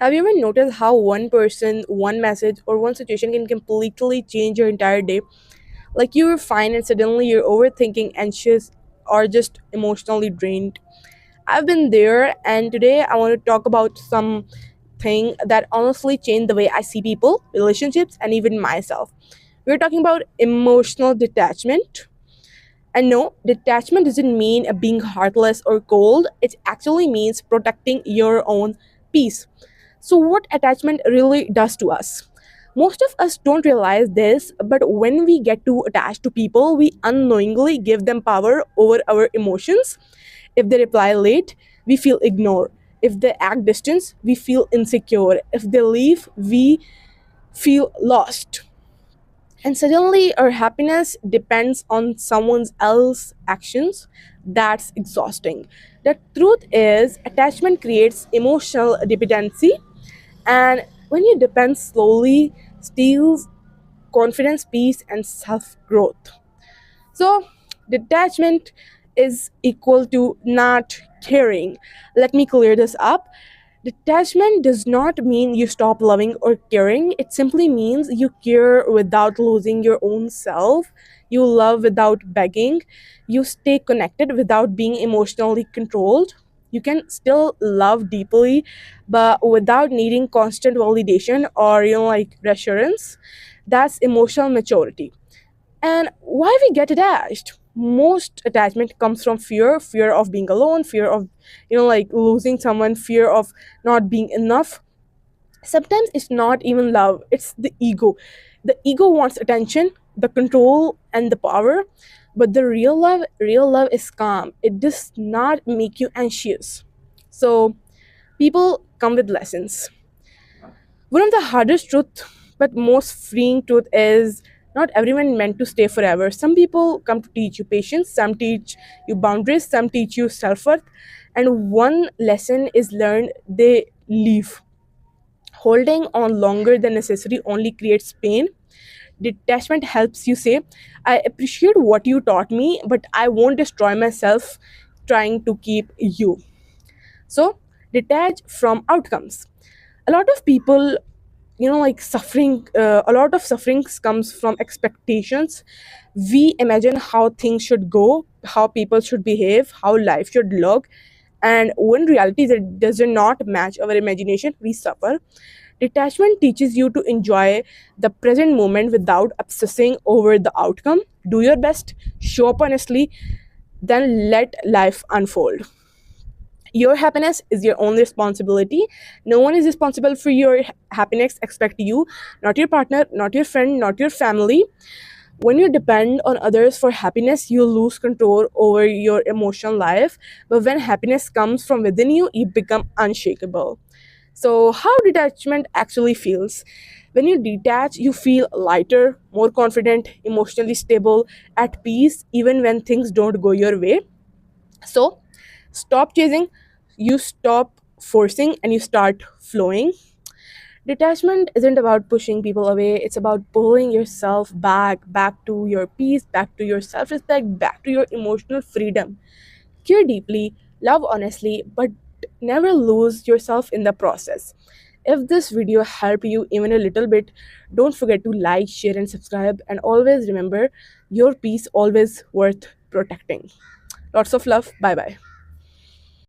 Have you ever noticed how one person, one message, or one situation can completely change your entire day? Like you were fine and suddenly you're overthinking, anxious, or just emotionally drained. I've been there, and today I want to talk about something that honestly changed the way I see people, relationships, and even myself. We're talking about emotional detachment. And no, detachment doesn't mean being heartless or cold. It actually means protecting your own peace. So, what attachment really does to us? Most of us don't realize this, but when we get too attached to people, we unknowingly give them power over our emotions. If they reply late, we feel ignored. If they act distant, we feel insecure. If they leave, we feel lost. And suddenly, our happiness depends on someone else's actions. That's exhausting. The truth is, attachment creates emotional dependency, and when you depend slowly, steals confidence, peace, and self growth. So, detachment is equal to not caring. Let me clear this up. Detachment does not mean you stop loving or caring. It simply means you care without losing your own self. You love without begging. You stay connected without being emotionally controlled. You can still love deeply, but without needing constant validation or, like reassurance. That's emotional maturity. And why we get attached? Most attachment comes from fear of being alone, fear of, like losing someone, fear of not being enough. Sometimes it's not even love, it's the ego. The ego wants attention, the control, and the power. But the real love is calm. It does not make you anxious. So people come with lessons. One of the hardest truth but most freeing truth is not everyone meant to stay forever. Some people come to teach you patience, some teach you boundaries, some teach you self-worth, and one lesson is learned, they leave. Holding on longer than necessary only creates pain. Detachment helps you say, I appreciate what you taught me, but I won't destroy myself trying to keep you. So detach from outcomes. A lot of people, like suffering, a lot of sufferings comes from expectations. We imagine how things should go, how people should behave, how life should look, and when reality that does not match our imagination, we suffer. Detachment teaches you to enjoy the present moment without obsessing over the outcome. Do your best, show up honestly, then let life unfold. Your happiness is your own responsibility. No one is responsible for your happiness except you, not your partner, not your friend, not your family. When you depend on others for happiness, you lose control over your emotional life. But when happiness comes from within you, you become unshakable. So how detachment actually feels? When you detach, you feel lighter, more confident, emotionally stable, at peace even when things don't go your way. So stop chasing, you stop forcing, and you start flowing. Detachment isn't about pushing people away, it's about pulling yourself back to your peace, back to your self respect, back to your emotional freedom. Care deeply, love honestly, but never lose yourself in the process. If this video helped you even a little bit, don't forget to like, share, and subscribe. And always remember, your peace always worth protecting. Lots of love. Bye bye.